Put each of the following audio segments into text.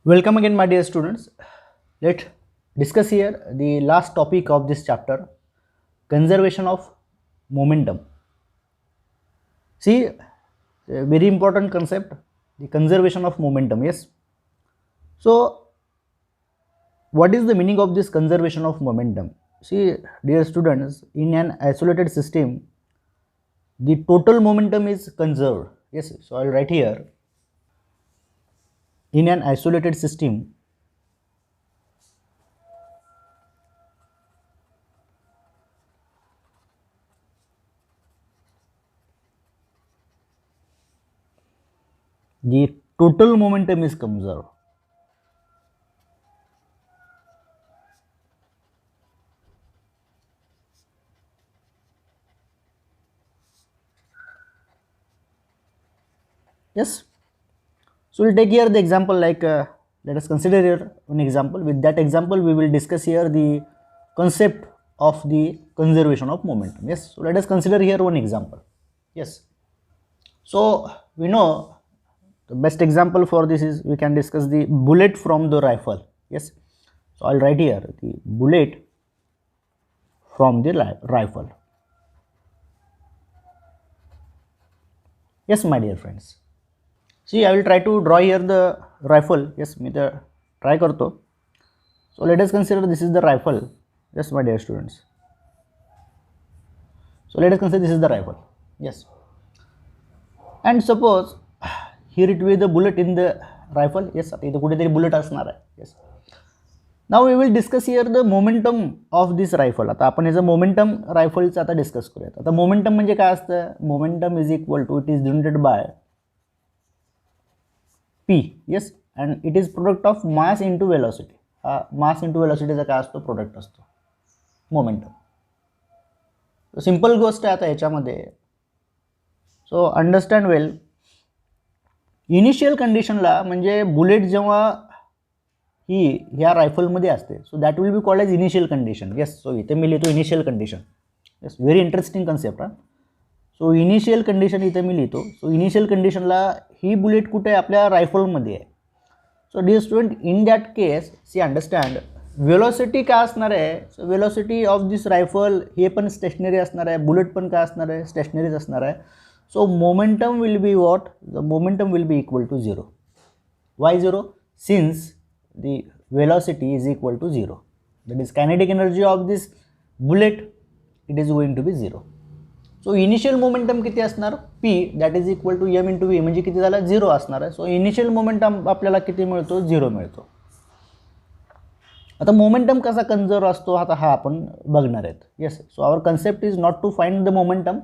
Welcome again, my dear students. Let's discuss here the last topic of this chapter, conservation of momentum. See, a very important concept, the conservation of momentum. Yes. So, what is the meaning of this conservation of momentum? See, dear students, in an isolated system, the total momentum is conserved. Yes. So, I'll write here, in an isolated system, the total momentum is conserved. Yes. So we'll take here the example like let us consider here an example. With that example, we will discuss here the concept of the conservation of momentum. Yes. So let us consider here one example. Yes. So we know the best example for this is we can discuss the bullet from the rifle. Yes. So I'll write here the bullet from the rifle. Yes, my dear friends. See, I will try to draw here the rifle. Yes, me the try karto. So let us consider this is the rifle. Yes, my dear students. So let us consider this is the rifle. Yes. And suppose here it will be the bullet in the rifle. Yes, आता इथे कुठेतरी bullet असणार आहे. Yes. Now we will discuss here the momentum of this rifle. आता आपण याचं momentum rifleचं आता discuss करूयात. आता momentum म्हणजे काय असतं? Momentum is equal to, it is denoted by P. Yes, and it is product of mass into velocity. Mass into velocity चा काय असतो? प्रोडक्ट असतो मोमेंटम. So सिंपल गोष्ट आहे आता याच्यामध्ये. सो अंडरस्टँड वेल, इनिशियल कंडिशनला म्हणजे बुलेट जेव्हा ही ह्या रायफलमध्ये असते, so that will be called as initial condition. Yes, so इथे मी लिहितो initial condition. Yes, very interesting concept. So initial condition इथे मी लिहितो. सो इनिशियल कंडिशनला ही बुलेट कुठे आहे? आपल्या रायफलमध्ये आहे. So dear student, in that case see understand velocity काय असणार आहे? So velocity of this rifle हे पण स्टेशनरी असणार आहे, बुलेट पण काय असणार आहे? स्टेशनरीज असणार आहे. So momentum will be what? The momentum will be equal to 0. Why 0? Since the velocity is equal to 0, that is kinetic energy of this bullet, it is going to be 0. So initial momentum किती असणार? P, that is equal to m into v, म्हणजे किती झाला? 0 असणार आहे. So initial momentum आपल्याला किती मिळतो? 0 मिळतो. आता मोमेंटम कसा कन्झर्व असतो आता हा आपण बघणार आहेत. Yes, so our concept is not to find the momentum,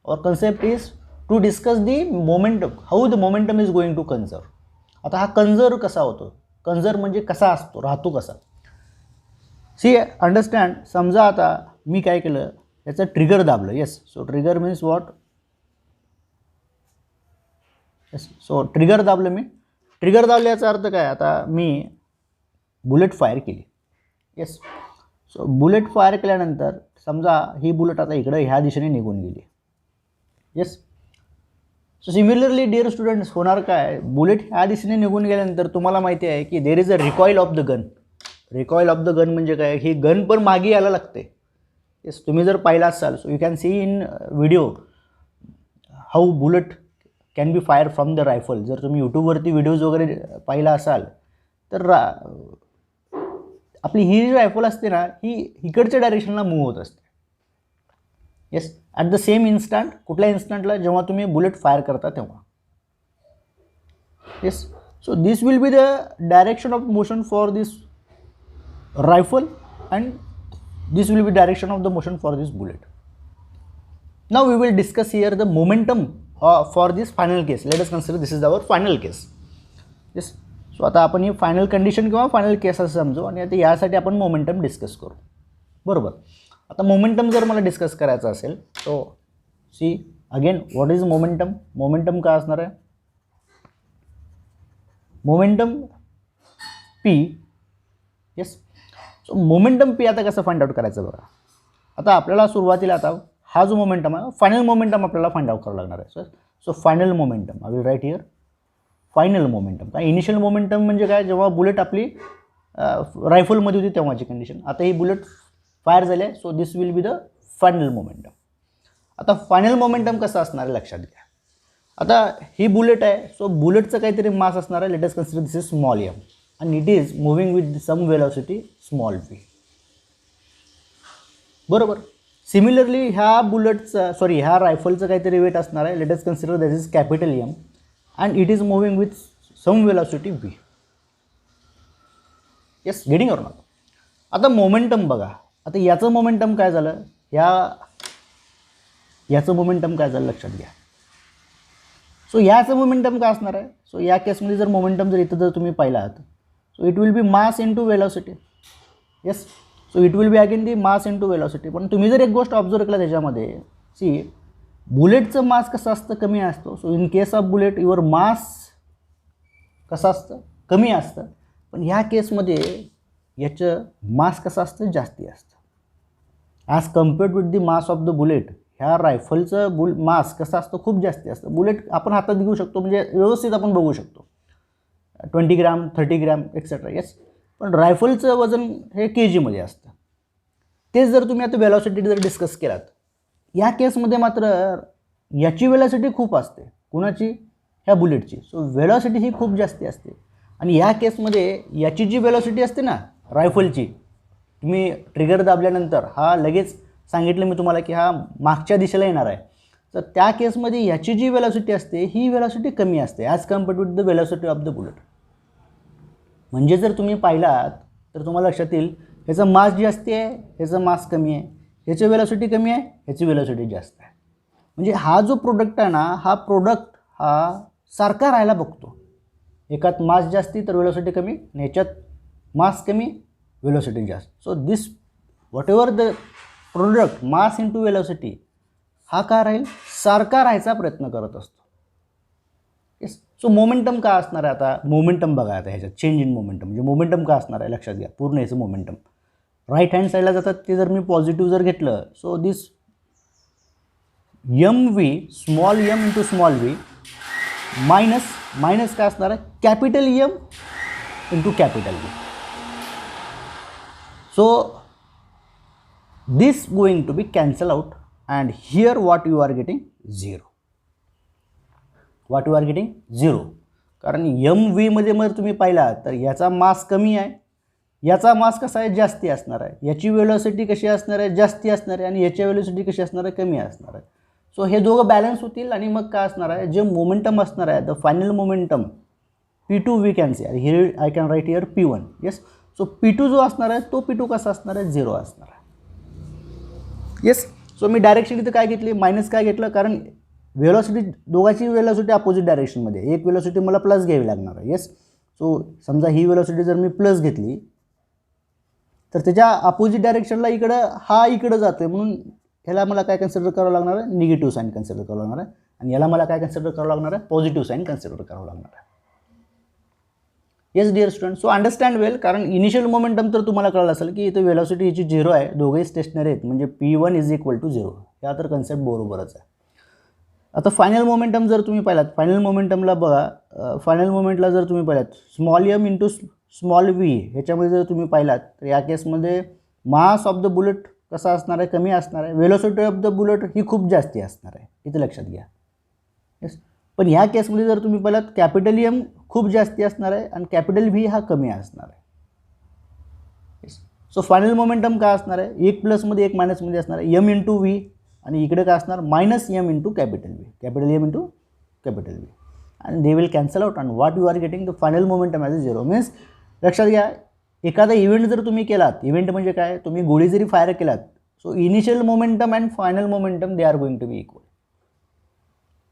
our concept is to discuss the momentum, how the momentum is going to conserve. आता हा कन्झर्व कसा होतो? कन्झर्व म्हणजे कसा असतो, राहतो कसा? सी अंडरस्टँड, समजा आता मी काय केलं, याचं ट्रिगर दाबलं. Yes, so trigger means what? Yes, so trigger दाबलं मी. ट्रिगर दाबलं याचा अर्थ काय? आता मी बुलेट फायर केली. येस, सो बुलेट फायर केल्यानंतर समजा ही बुलेट आता इकडं ह्या दिशेने निघून गेली. Yes, so similarly dear students, होणार काय? बुलेट ह्या दिशेने निघून गेल्यानंतर तुम्हाला माहिती आहे की there is a recoil of the gun. Recoil of the gun म्हणजे काय? ही गन पण मागे यायला लागते. येस, तुम्ही जर पाहिला असाल, so you can see in video how bullet can be fire from the rifle. जर तुम्ही यूट्यूबवरती व्हिडिओज वगैरे पाहिला असाल तर आपली ही जी रायफल असते ना, ही इकडच्या डायरेक्शनला मूव्ह होत असते. Yes, at the same instant, कुठल्या इन्स्टंटला? जेव्हा तुम्ही बुलेट फायर करता तेव्हा. Yes, so this will be the direction of motion for this rifle and this will be direction of the motion for this bullet. Now we will discuss here the momentum for this final case. Let us consider this is our final case. Yes, so आता आपण ही final condition किंवा final case असं समजू आणि आता यासाठी आपण मोमेंटम डिस्कस करू. बरोबर. आता मोमेंटम जर मला डिस्कस करायचं असेल, so see again what is momentum? Momentum काय असणार आहे? Momentum P. Yes, so momentum P आता कसं फाइंड आउट करायचं बघा. आता आपल्याला सुरुवातीला आता हा जो मोमेंटम आहे, फायनल मोमेंटम आपल्याला फाइंड आउट करावं लागणार आहे. So final momentum I will write here. Final momentum. काय इनिशियल मोमेंटम म्हणजे काय, जेव्हा बुलेट आपली रायफलमध्ये होती तेव्हाची कंडिशन. आता ही बुलेट फायर झाली आहे, so this will be the final momentum. आता फायनल मोमेंटम कसं असणार आहे लक्षात घ्या. आता ही बुलेट आहे, सो बुलेटचं काहीतरी मास असणार आहे. Let us consider this is small M आणि it is moving with some velocity small V. बरोबर. सिमिलरली ह्या बुलेटचं ह्या रायफलचं काहीतरी वेट असणार आहे. Let us consider that is capital M and it is moving with some velocity V. Yes, getting or not. आता मोमेंटम बघा. आता याचं मोमेंटम काय झालं, याचं मोमेंटम काय झालं लक्षात घ्या. सो याचं मोमेंटम काय असणार आहे. सो या केसमध्ये जर मोमेंटम जर इथं जर तुम्ही पाहिलात, so it will B mass into velocity. Yes, so it will be again the mass into velocity. पण तुम्ही जर एक गोष्ट ऑब्झर्व केला त्याच्यामध्ये, सी बुलेटचं मास कसं असतं, कमी असतं. So in case of bullet your mass कसं असतं, कमी असतं. पण ह्या केसमध्ये याचं मास कसं असतं, जास्ती असतं. As compared with the mass of the bullet, ह्या रायफलचं मास कसं असतं, खूप जास्ती असतं. बुलेट आपण हातात घेऊ शकतो, म्हणजे व्यवस्थित आपण बघू शकतो, 20 ग्रॅम 30 ग्रॅम एक्सेट्रा. येस, पण रायफलचं वजन हे KGमध्ये असतं. तेच जर तुम्ही आता वेलॉसिटी जर डिस्कस केलात, या केसमध्ये मात्र याची वेलॉसिटी खूप असते. कुणाची, ह्या बुलेटची. सो वेलॉसिटी ही खूप जास्ती असते. आणि या केसमध्ये याची जी वेलॉसिटी असते ना रायफलची, तुम्ही ट्रिगर दाबल्यानंतर हा लगेच सांगितलं मी तुम्हाला की हा मागच्या दिशेला येणार आहे. तर त्या केसमध्ये याची जी वेलॉसिटी असते ही वेलॉसिटी कमी असते as compared with the velocity of the bullet. म्हणजे जर तुम्ही पाहिलात तर तुम्हाला लक्षात येईल, ह्याचं मास जास्ती आहे, ह्याचं मास कमी आहे, ह्याची वेलॉसिटी कमी आहे, ह्याची वेलॉसिटी जास्त आहे. म्हणजे हा जो प्रोडक्ट आहे ना, हा प्रोडक्ट हा सारखा राहायला बघतो. एकात मास जास्ती तर वेलॉसिटी कमी, आणि ह्याच्यात मास कमी वेलॉसिटी जास्त. So this what ever the product mass into velocity हा का राहील, सारखा राहायचा प्रयत्न करत असतो. येस. सो मोमेंटम का असणार आहे. आता मोमेंटम बघा, आता ह्याच्यात चेंज इन मोमेंटम म्हणजे मोमेंटम का असणार आहे लक्षात घ्या. पूर्ण याचं मोमेंटम राईट हँड साईडला जातात, ते जर मी पॉझिटिव्ह जर घेतलं, so this MV small m into small v minus काय असणार आहे, capital M into capital V. So this going to be cancel out and here what you are getting 0. कारण MV मध्ये जर तुम्ही पाहिला तर याचा मास कमी आहे, याचा मास कसा आहे, जास्ती असणार आहे. याची वेलॉसिटी कशी असणार आहे, जास्ती असणार आहे, आणि याची वेलॉसिटी कशी असणार आहे, कमी असणार आहे. सो हे दोघं बॅलन्स होतील आणि मग काय असणार आहे, जे मोमेंटम असणार आहे the final momentum P2 we can say, here I can write here P1. Yes. So P2 जो असणार आहे तो P2 कसा असणार आहे, 0 असणार आहे. येस. सो मी डायरेक्शन इथं काय घेतली, मायनस काय घेतलं, कारण वेलॉसिटी दोघांची वेलॉसिटी अपोजिट डायरेक्शनमध्ये, एक वेलॉसिटी मला प्लस घ्यावी लागणार आहे. येस. सो समजा ही वेलॉसिटी जर मी प्लस घेतली तर त्याच्या अपोजिट डायरेक्शनला इकडं हा इकडं जातो आहे, म्हणून ह्याला मला काय कन्सिडर करावं लागणार आहे, निगेटिव्ह साईन कन्सिडर करावं लागणार आहे. आणि याला मला काय कन्सिडर करावं लागणार आहे, पॉझिटिव्ह साईन कन्सिडर करावं लागणार आहे. Yes dear student. So understand well, कारण इनिशियल मोमेंटम तर तुम्हाला कळलं असेल की इथं वेलॉसिटी याची 0 आहे, दोघेही स्टेशनरी आहेत, म्हणजे P1 इज इक्वल टू 0. या तर कन्सेप्ट बरोबरच आहे. आता फायनल मोमेंटम जर तुम्ही पाहिलात, फायनल मोमेंटमला बघा, फायनल मोमेंटला जर तुम्ही पाहिलात small m into small v, ह्याच्यामध्ये जर तुम्ही पाहिलात तर या केसमध्ये मास ऑफ द बुलेट कसा असणार आहे, कमी असणार आहे. वेलोसिटी ऑफ द बुलेट ही खूप जास्ती असणार आहे, इथे लक्षात घ्या. येस. पण ह्या केसमध्ये जर तुम्ही पाहिलात कॅपिटल M खूप जास्ती असणार आहे आणि कॅपिटल V हा कमी असणार आहे. येस. सो फायनल मोमेंटम काय असणार आहे, एक प्लसमध्ये एक मायनसमध्ये असणार आहे, M इंटू V, आणि इकडे काय असणार, minus M into capital V, capital M into capital V, आणि they will cancel out and what you are getting the final momentum as a 0. Means लक्षात घ्या, एखादा इव्हेंट जर तुम्ही केलात, इव्हेंट म्हणजे काय, तुम्ही गोळी जरी फायर केलात, so initial momentum and final momentum they are going to be equal.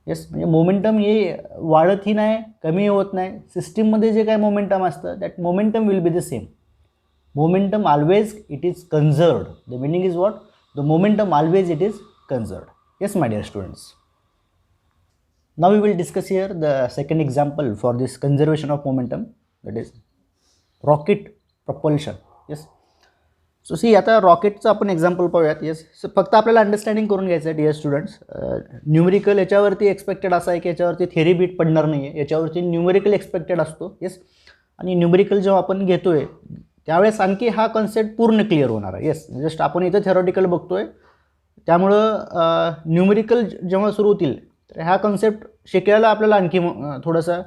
Yes. म्हणजे मोमेंटम हे वाढतही नाही, कमी होत नाही. सिस्टीममध्ये जे काय मोमेंटम असतं that momentum will be the same. Momentum always it is conserved. The meaning is what, the momentum always it is conserved. Yes my dear students. Now we will discuss here the second example for this conservation of momentum, that is rocket propulsion. Yes. So see आता रॉकेटचं आपण example पाहूयात. Yes, फक्त आपल्याला understanding करून घ्यायचं आहे dear students. Numerical याच्यावरती एक्सपेक्टेड असं आहे की याच्यावरती थेरी बीट पडणार नाही आहे, याच्यावरती न्यूमेरिकल एक्सपेक्टेड असतो. येस, आणि न्यूमेरिकल जेव्हा आपण घेतोय त्यावेळेस आणखी हा कन्सेप्ट पूर्ण क्लिअर होणार आहे. येस, जस्ट आपण इथं थेरॉटिकल बघतोय, त्यामुळं न्यूमेरिकल जेव्हा सुरू होतील तर ह्या कन्सेप्ट शिकायला आपल्याला आणखी थोडंसं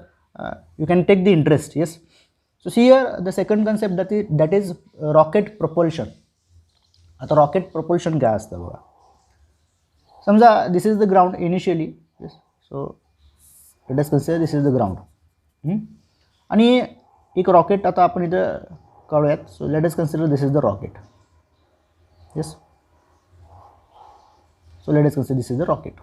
you can take the interest. Yes, so see here the second concept that is rocket propulsion. आता रॉकेट प्रपोल्शन काय असतं बघा. समजा this is the ground initially. Yes, so let us consider this is the ground आणि एक rocket आता आपण इथं काढूयात. So let us consider this is the rocket. Yes, so let us consider this is the rocket.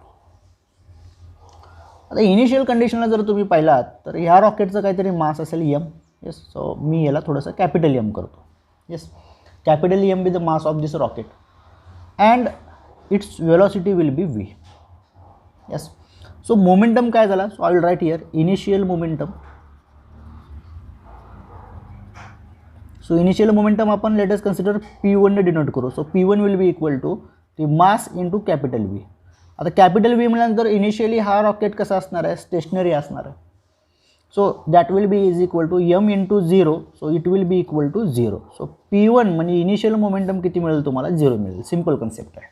आता initial कंडिशनला जर तुम्ही पाहिलात तर ह्या रॉकेटचं काहीतरी मास असेल एम. येस, सो मी याला थोडंसं कॅपिटल एम करतो. Yes, capital M be the mass of this rocket and its velocity will be V. Yes, so momentum काय झाला. So I will write here initial momentum. So initial momentum आपण let us consider P1 ने denote करू. So P1 will be equal to the mass into capital V. आता capital V म्हटल्यानंतर initially हा rocket कसा असणार आहे, स्टेशनरी असणार आहे. So that will be is equal to M into 0. So it will be equal to 0. So P1 म्हणजे initial momentum किती मिळेल तुम्हाला, 0 मिळेल. सिम्पल कन्सेप्ट आहे.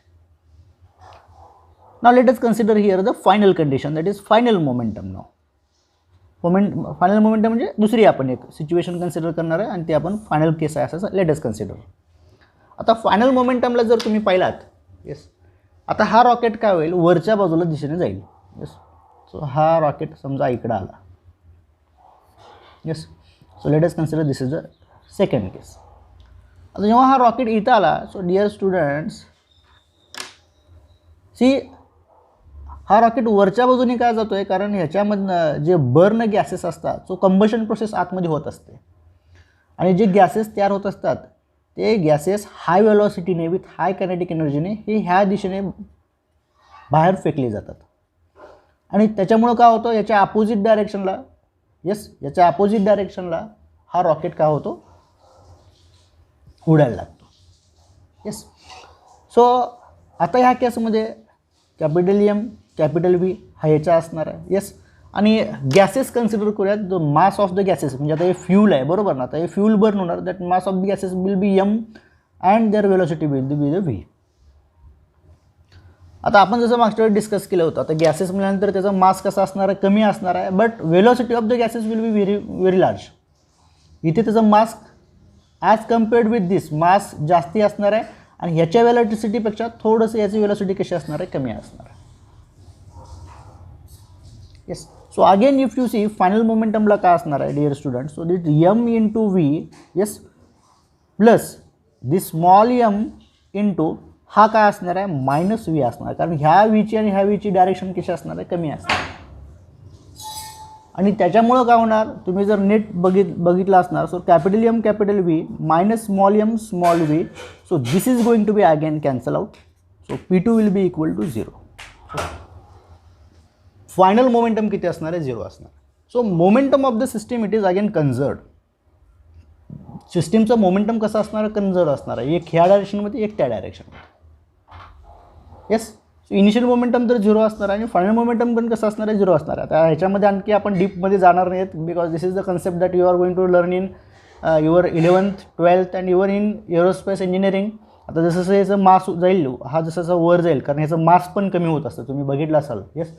Now let us consider here the final condition that is final momentum. Now final momentum म्हणजे दुसरी आपण एक सिच्युएशन कन्सिडर करणार आहे आणि ते आपण फायनल केस आहे असं लेट अस कन्सिडर. आता फायनल मोमेंटमला जर तुम्ही पाहिलात. येस, आता हा रॉकेट काय होईल, वरच्या बाजूला दिशेने जाईल. येस, सो हा रॉकेट समजा इकडं आला. Yes, so let us consider this is the second case. आता जेव्हा हा रॉकेट इथं आला. सो डिअर स्टुडंट्स सी हा रॉकेट वरच्या बाजूने काय जातो आहे, कारण ह्याच्यामधनं जे बर्न गॅसेस असतात सो कंबशन प्रोसेस आतमध्ये होत असते आणि जे गॅसेस तयार होत असतात ते गॅसेस हाय वेलॉसिटीने विथ हाय कायनेटिक एनर्जीने हे ह्या दिशेने बाहेर फेकले जातात आणि त्याच्यामुळं काय होतं, याच्या अपोजिट डायरेक्शनला. येस, याच्या अपोजिट डायरेक्शनला हा रॉकेट काय होतो, उडायला लागतो. येस, सो आता ह्या केसमध्ये कॅपिटल एम कॅपिटल व्ही हा याचा असणार आहे. येस, आणि गॅसेस कन्सिडर करूयात. The mass of the gases म्हणजे आता हे फ्यूल आहे बरोबर ना. आता हे फ्यूल बर्न होणार. That mass of the gases will be M and their velocity will be the V. आता आपण जसं मागच्या वेळी डिस्कस केलं होतं. आता गॅसेस म्हटल्यानंतर त्याचा मास कसा असणार आहे, कमी असणार आहे. But velocity of the gases will be very large. इथे त्याचं mass as compared with this mass जास्ती असणार आहे आणि ह्याच्या वेलॉसिटीपेक्षा थोडंसं याची वेलॉसिटी कशी असणार आहे, कमी असणार आहे. Yes, so again if you see final मोमेंटमला काय असणार आहे dear student. So that M into V. Yes, plus this small M into हा काय असणार आहे, मायनस व्ही असणार आहे. कारण ह्या व्हीची आणि ह्या व्हीची डायरेक्शन कशी असणार आहे, कमी असणार आहे. आणि त्याच्यामुळं काय होणार, तुम्ही जर नेट बघितलं असणार. So capital M capital V minus small M small V. So this is going to be again cancel out. So P2 will be equal to 0. Final momentum किती असणार आहे, 0 असणार. So momentum of the system it is again conserved. सिस्टीमचं momentum कसं असणार आहे, कन्झर्व्ड असणार आहे. एक ह्या डायरेक्शनमध्ये एक त्या डायरेक्शनमध्ये. येस, सो इनिशियल मोमेंटम तर 0 असणार आणि फायनल मोमेंटम पण कसं असणार आहे, 0 असणार आहे. आता ह्याच्यामध्ये आणखी आपण डीपमध्ये जाणार नाहीत because this is the concept that you are going to learn in your 11th 12th and your in aerospace engineering. आता जसं याचं मास जाईल, हा जसं वर जाईल कारण ह्याचं मास पण कमी होत असतं. तुम्ही बघितलं असाल. येस,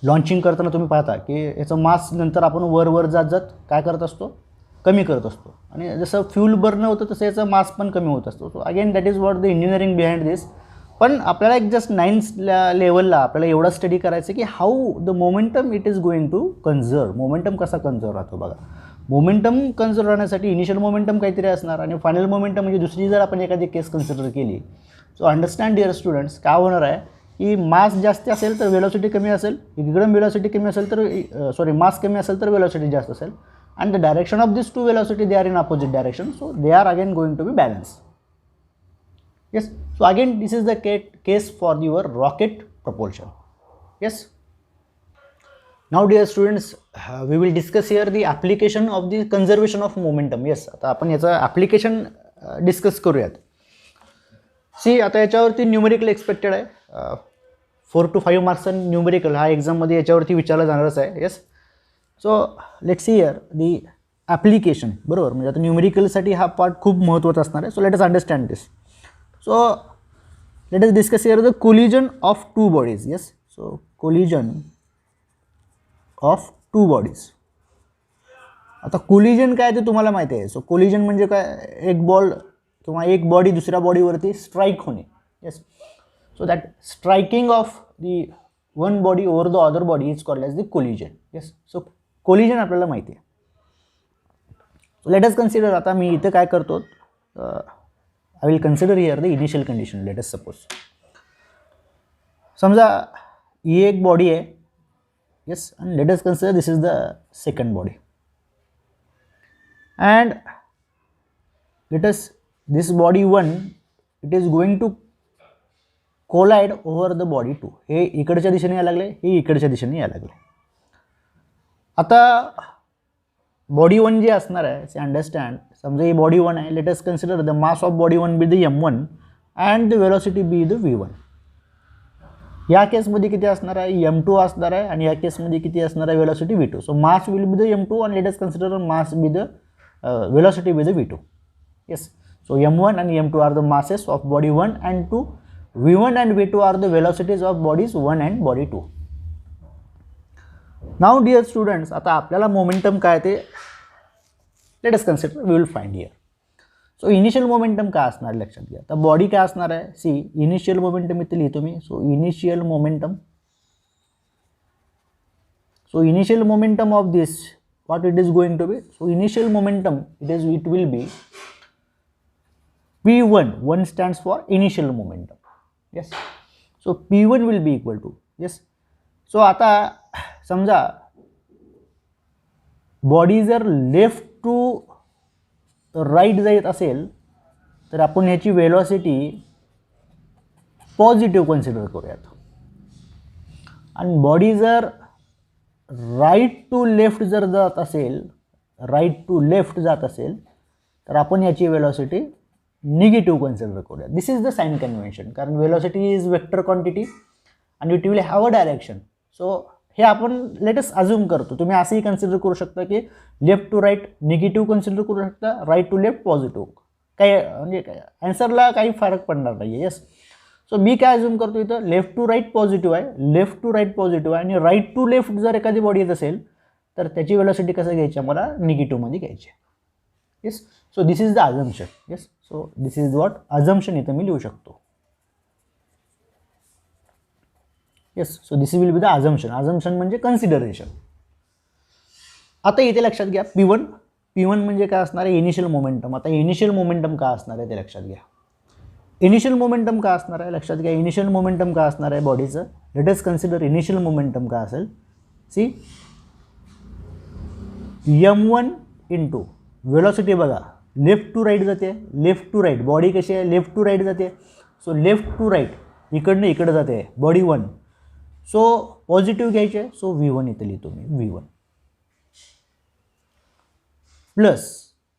लॉन्चिंग करताना तुम्ही पाहता की याचं मास नंतर आपण वर जात जात काय करत असतो, कमी करत असतो. आणि जसं फ्यूल बर्न होतं तसं याचं मास पण कमी होत असतो. So again that is what the engineering behind this. पण आपल्याला एक जस्ट 9th लेवलला आपल्याला एवढा स्टडी करायचं की how the momentum it is going to conserve. Momentum कसा कन्झर्व राहतो बघा. मोमेंटम कन्झर्व राहण्यासाठी इनिशियल मोमेंटम काहीतरी असणार आणि फायनल मोमेंटम म्हणजे दुसरी जर आपण एखादी केस कन्सिडर केली. सो अंडरस्टँड डिअर स्टुडंट्स काय होणार आहे की मास जास्त असेल तर वेलॉसिटी कमी असेल, इकडं वेलॉसिटी कमी असेल तर मास कमी असेल तर वेलॉसिटी जास्त असेल. and the direction of these two velocity they are in opposite direction, so they are again going to be balanced. Yes, so again this is the case for your rocket propulsion. Yes, now dear students we will discuss here the application of the conservation of momentum. Yes, आता आपण याचा application discuss करूयात. C आता याच्यावरती numerical expected आहे, 4 to 5 मार्क्सचा numerical हा एक्झाममध्ये याच्यावरती विचारला जाणारच आहे. Yes, so let's see here the application. बरोबर, म्हणजे आता न्यूमेरिकलसाठी हा पार्ट खूप महत्त्वाचा असणार आहे. So let us understand this. So let us discuss here the collision of two bodies. Yes, so collision of two bodies. आता कोलिजन काय ते तुम्हाला माहिती आहे. सो कोलिजन म्हणजे काय, एक बॉल किंवा एक बॉडी दुसऱ्या बॉडीवरती स्ट्राईक होणे. Yes, so that striking of the one body over the other body is called as the collision. Yes, so collision आपल्याला माहिती आहे. सो लेट अस कन्सिडर, आता मी इथं काय करतो, I will consider here the initial condition. Let us suppose समजा ही एक body आहे. Yes, and let us consider this is the second body. And let us, this body 1, it is going to collide over the body 2. हे इकडच्या दिशेने यायला लागले, हे इकडच्या दिशेने यायला लागले. आता बॉडी 1 जे असणार आहे, से अंडरस्टँड, समजा ही बॉडी 1 आहे. Let us consider the mass of body 1 be the m1 and the velocity be the v1. या केसमध्ये किती असणार आहे, m2 असणार आहे, आणि या केसमध्ये किती असणार आहे, velocity v2. So mass will be the m2 and let us consider mass be the velocity with the v2. Yes, so m1 and m2 are the masses of body 1 and 2. v1 and v2 are the velocities of bodies 1 and body 2. Now dear students, आता आपल्याला momentum काय ते let us consider, we will find here. So initial momentum काय असणार लक्षात घ्या. आता body काय असणार आहे, सी इनिशियल मोमेंटम इथे लिहितो मी. So initial momentum, so initial momentum of this, what it is going to be. So initial momentum, it will be p1. 1 stands for initial momentum. Yes, so p1 will be equal to, yes, so आता समजा body जर left to right जात असेल तर आपण ह्याची velocity positive consider करूयात. आणि बॉडी जर राईट टू लेफ्ट जर जात असेल, राईट टू लेफ्ट जात असेल तर आपण याची वेलॉसिटी निगेटिव्ह कन्सिडर करूया. दिस इज द साइन कन्व्हेन्शन, कारण वेलॉसिटी इज वेक्टर क्वांटिटी आणि it will have a direction. So हे आपण लेटस अज्युम करतो. तुम्ही असंही कन्सिडर करू शकता की left to right negative consider करू शकता, राईट टू लेफ्ट पॉझिटिव्ह. काही म्हणजे ॲन्सरला काही फरक पडणार नाही आहे. येस, सो मी काय अज्युम करतो इथं, लेफ्ट टू राईट पॉझिटिव्ह आहे, लेफ्ट टू राईट पॉझिटिव्ह आहे, आणि राईट टू लेफ्ट जर एखादी बॉडी येत असेल तर त्याची वेलॉसिटी कसं घ्यायची, मला निगेटिव्हमध्ये घ्यायची. Yes, so this is the assumption. Yes, so this is what assumption इथं मी लिहू शकतो. Yes, so this will be the assumption. Assumption म्हणजे कन्सिडरेशन. आता इथे लक्षात घ्या p1. p1 म्हणजे काय असणार आहे, इनिशियल मोमेंटम. आता इनिशियल मोमेंटम काय असणार आहे ते लक्षात घ्या. इनिशियल मोमेंटम काय असणार आहे लक्षात घ्या. इनिशियल मोमेंटम काय असणार आहे बॉडीचं, late us consider initial momentum काय असेल. सी m1 इंटू वेलॉसिटी बघा, लेफ्ट टू राईट जाते, लेफ्ट टू राईट. बॉडी कशी आहे, लेफ्ट टू राईट जाते. सो लेफ्ट टू राईट इकडनं इकडं जाते बॉडी 1. सो पॉझिटिव्ह घ्यायचे. सो v1 इथे लिहितो मी, v1 प्लस,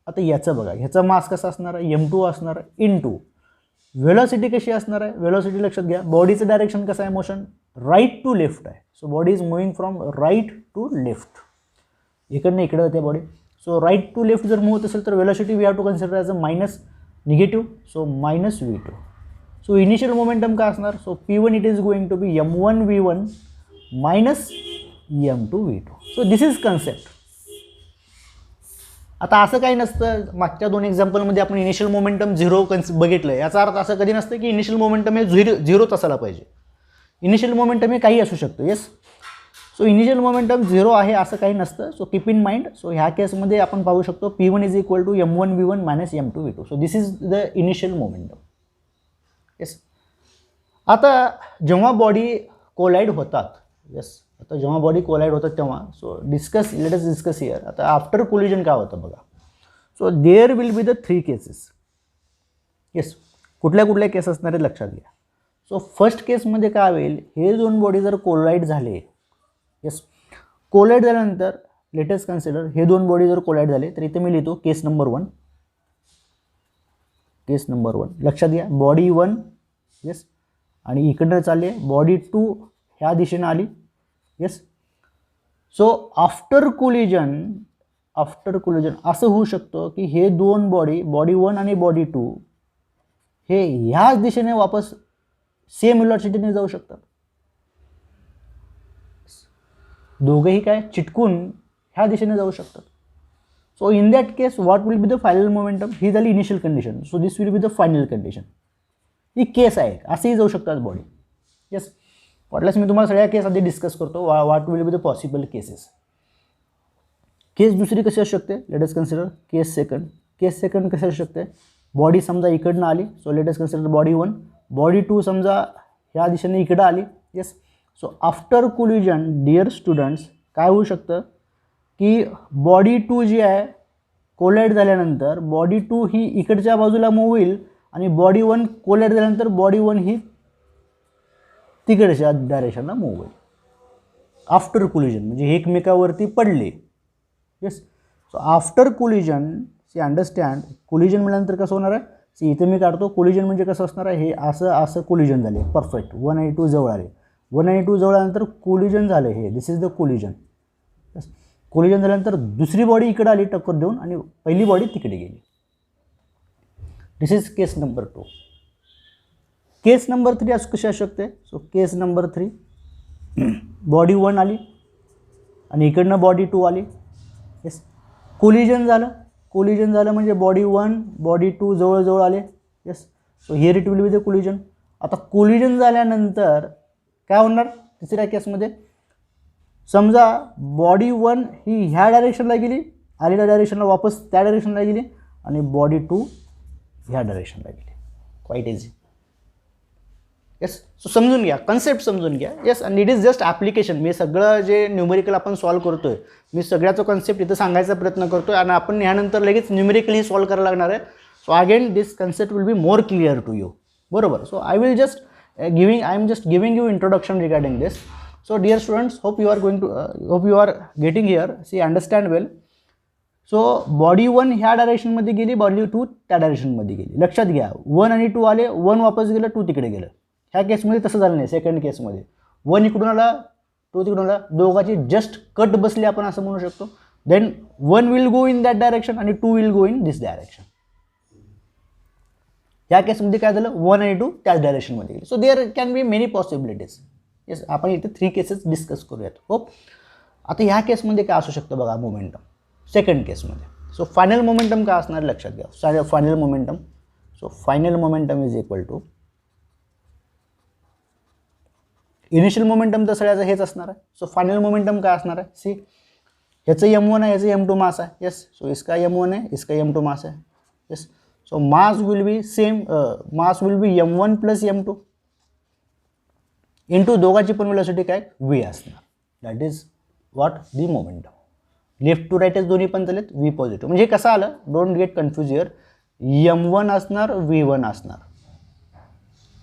आता याचं बघा, ह्याचा मास कसा असणार आहे, m2 असणार आहे, इंटू वेलॉसिटी कशी असणार आहे. वेलॉसिटी लक्षात घ्या, बॉडीचं डायरेक्शन कसं आहे, मोशन राईट टू लेफ्ट आहे. So body is moving from right to left, इकडनं इकडे जाते body. So right to left जर मूव्ह होत असेल तर velocity we have to consider as a minus negative. So minus v2. So initial momentum काय असणार, so p1 it is going to be m1 v1 minus m2 v2. So this is concept. आता असं काही नसतं, मागच्या 2 एक्झाम्पलमध्ये आपण initial momentum 0 बघितलं. याचा अर्थ असं कधी नसतं की इनिशियल मोमेंटम हे 0च असायला पाहिजे. इनिशियल मोमेंटम हे काही असू शकतं. येस, सो इनिशियल मोमेंटम 0 आहे असं काही नसतं. So keep in mind. So ह्या केसमध्ये आपण पाहू शकतो p1 is equal to m1 v1 minus m2 v2. So this is the initial momentum. Yes, आता जेव्हा बॉडी कोलाईड होतात, येस, आता जेव्हा बॉडी कोलाईड होतात तेव्हा, so let us discuss here. आता आफ्टर कोलिजन काय होतं बघा. So there will be the 3 cases. Yes, कुठल्या कुठल्या केस असणार आहे लक्षात घ्या. सो फर्स्ट केसमध्ये काय होईल, हे 2 बॉडी जर कोलाईड झाले, येस, कोलाईड झाल्यानंतर लेट अस कन्सिडर हे 2 बॉडी जर कोलाईड झाले तर इथे मी लिहितो केस नंबर 1. केस नंबर 1 लक्षात घ्या. बॉडी 1 येस आणि इकडनं चालली आहे, बॉडी 2 ह्या दिशेनं आली. येस. सो आफ्टर कोलिजन असं होऊ शकतं की हे दोन बॉडी 1 आणि बॉडी 2 हे ह्याच दिशेने वापस सेम व्हेलॉसिटीने जाऊ शकतात. दोघेही काय चिटकून ह्या दिशेने जाऊ शकतात. So in that case what will be the final momentum, ही झाली initial condition. So this will be the final condition. ही केस आहे, असेही जाऊ शकतात बॉडी. येस. वाटल्यास मी तुम्हाला सगळ्या केस आधी डिस्कस करतो. What will be the possible cases. Case दुसरी कशी असू शकते, let us consider case second. Case second कशी असू शकते, बॉडी समजा इकडनं आली. So let us consider body 1. Body 2 समजा ह्या दिशेने इकडं आली. Yes. So after collision dear students काय होऊ शकतं की बॉडी 2 जी आहे कोलाइड झाल्यानंतर बॉडी 2 ही इकडच्या बाजूला मूव्ह होईल आणि बॉडी 1 कोलाइड झाल्यानंतर बॉडी 1 ही तिकडच्या डायरेक्शनला मूव्ह होईल. आफ्टर कोलिजन म्हणजे हे एकमेकावरती पडले. Yes. So after collision see understand, collision म्हटल्यानंतर कसं होणार आहे, सी इथे मी काढतो. कोलिजन म्हणजे कसं असणार आहे, हे असं कोलिजन झाले. परफेक्ट. 1 आणि 2 जवळ आले. 1 आणि 2 जवळ आल्यानंतर कोलिजन झालं. हे this is the collision. Yes. Collision झाल्यानंतर दुसरी बॉडी इकडे आली टक्कर देऊन आणि पहिली बॉडी तिकडे गेली. This is case number 2. Case number 3 असं कशी असू शकते. सो केस नंबर 3 बॉडी 1 आली आणि इकडनं बॉडी 2 आली. येस. कोलिजन झालं म्हणजे बॉडी 1 बॉडी 2 जवळजवळ आले. Yes. So here it will be the collision. आता कोलिजन झाल्यानंतर काय होणार तिसऱ्या केसमध्ये, समजा बॉडी 1 ही ह्या डायरेक्शनला गेली, आलेल्या डायरेक्शनला वापस त्या डायरेक्शनला गेली आणि बॉडी 2 ह्या डायरेक्शनला गेली. Quiet easy. येस. सो समजून घ्या, कन्सेप्ट समजून घ्या. Yes. And it is just application. मी सगळं जे न्यूमेरिकल आपण सॉल्व करतोय, मी सगळ्याचा कन्सेप्ट इथं सांगायचा प्रयत्न करतोय आणि आपण ह्यानंतर लगेच न्यूमेरिकली सॉल्व करायला लागणार आहे. So again this concept will be more clear to you. बरोबर. So I am just giving you introduction regarding this. So dear students, hope you are getting here. See, understand well. So body 1 ह्या डायरेक्शनमध्ये गेली, body 2 त्या डायरेक्शनमध्ये गेली. लक्षात घ्या 1 आणि 2 आले, 1 वापस गेलं, 2 तिकडे गेलं. ह्या केसमध्ये तसं झालं नाही. सेकंड केसमध्ये 1 इकडून आला, 2 तिकडून आला, दोघांची जस्ट कट बसली आपण असं म्हणू शकतो. Then 1 will go in that direction आणि 2 will go in this direction. या केसमध्ये काय झालं, 1 आणि 2 त्याच डायरेक्शनमध्ये गेले. So there can be many possibilities. Yes. आपण इथे 3 केसेस डिस्कस करूयात. होप. आता ह्या केसमध्ये काय असू शकतं बघा मोमेंटम सेकंड केसमध्ये. सो फायनल मोमेंटम काय असणार लक्षात घ्या. Final momentum, so final momentum is equal to initial momentum तर सगळ्याचं हेच असणार आहे. सो फायनल मोमेंटम काय असणार आहे, सी ह्याचं M1 आहे, ह्याचं M2 मास आहे. येस. सो इसका M1 है, इसका M2 मास है. Yes. So mass will be same, mass will be M1 plus M2 into दोघांची पण वेलोसिटी काय V असणार. That is what the momentum. Left to राईटच दोन्ही पण झालेत, V पॉझिटिव्ह. म्हणजे कसं आलं, don't get confuse here. M1 असणार, V1 असणार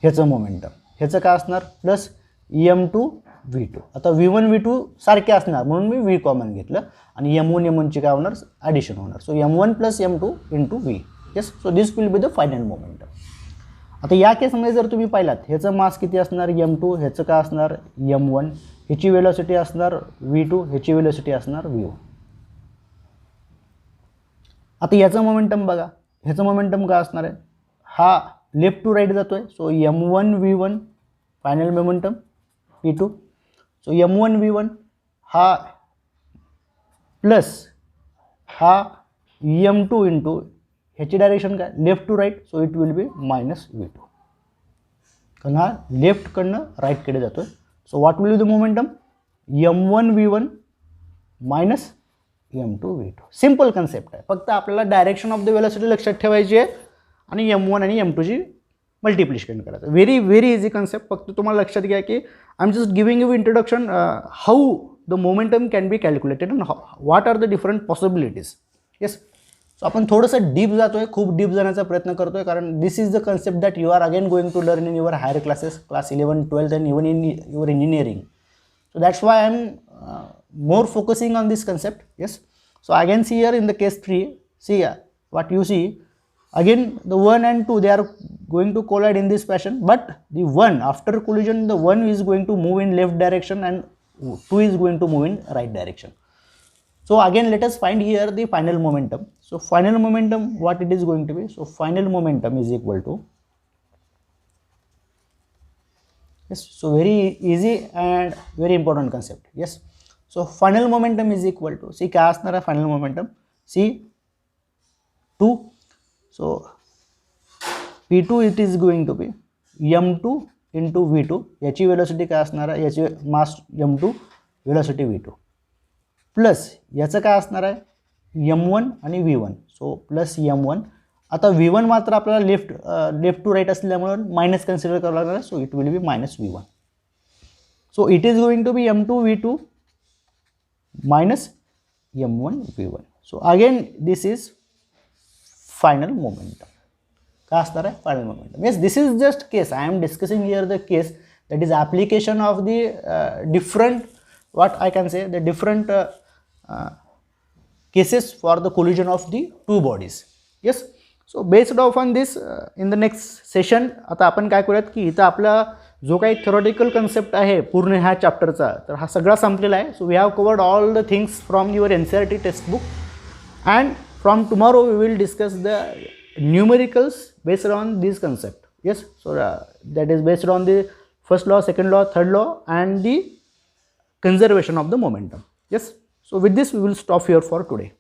ह्याचं मोमेंटम, ह्याचं काय असणार प्लस M2 V2. आता V1 V2 सारखे असणार म्हणून मी V कॉमन घेतलं आणि M1 M1ची काय होणार ॲडिशन होणार. So M1 plus M2 into V. Yes. So this will be the final momentum. आता या केसमध्ये जर तुम्ही पाहिलात ह्याचं मास किती असणार M2, ह्याचं काय असणार M1, ह्याची वेलोसिटी असणार V2, ह्याची वेलोसिटी असणार V1. आता याचं मोमेंटम बघा, ह्याचं मोमेंटम काय असणार आहे, हा लेफ्ट टू राईट जातोय. So M1 V1 final momentum P2. So M1 V1 हा प्लस हा M2 इंटू ह्याची डायरेक्शन काय left to right. So it will be minus V2 कारण हा लेफ्टकडनं राईटकडे जातोय. So what will be the momentum M1 V1 minus M2 V2. Simple concept आहे, फक्त आपल्याला डायरेक्शन ऑफ द वेलोसिटी लक्षात ठेवायची आहे आणि M1 आणि M2ची मल्टिप्लिकेशन करायचं. Very very easy concept. फक्त तुम्हाला लक्षात घ्या की I am just giving you introduction how the momentum can be calculated and what are the different possibilities. Yes. So आपण थोडंसं डीप जातोय, खूप डीप जाण्याचा प्रयत्न करतोय कारण this is the concept that you are again going to learn in your higher classes, class 11, 12 and even in your engineering. So that's why I am more focusing on this concept. Yes. So again see here in the case 3, see what you see, again the 1 and 2, they are going to collide in this fashion, but the 1, after collision, the 1 is going to move in left direction and 2 is going to move in right direction. So again let us find here the final momentum. So final momentum, what it is going to be? So final momentum is equal to, yes, so very easy and very important concept. Yes, so final momentum is equal to, see क्या असणार आहे final momentum, see 2, so P2 it is going to be m2 into v2, याची velocity काय असणार आहे, याची मास m2, velocity v2, plus याचं काय असणार आहे m1 आणि v1, सो प्लस m1. आता v1 मात्र आपल्याला लेफ्ट टू राईट असल्यामुळे मायनस कन्सिडर करावं लागणार, so it will be minus v1. So it is going to be m2 v2 minus m1 v1. So again this is final momentum. काय असणार आहे final momentum. Yes, this is just case. I am discussing here the case that is application of the different, what I can say, the different cases for the collision of the two bodies. Yes, so based on this in the next session आता आपण काय करूयात की इथं आपला जो काही theoretical concept आहे पूर्ण ह्या चॅप्टरचा, तर हा सगळा संपलेला आहे. So we have covered all the things from your NCERT textbook and from tomorrow we will discuss the numericals based on this concept. Yes, so that is based on the first law, second law, third law and the conservation of the momentum. Yes, so with this we will stop here for today.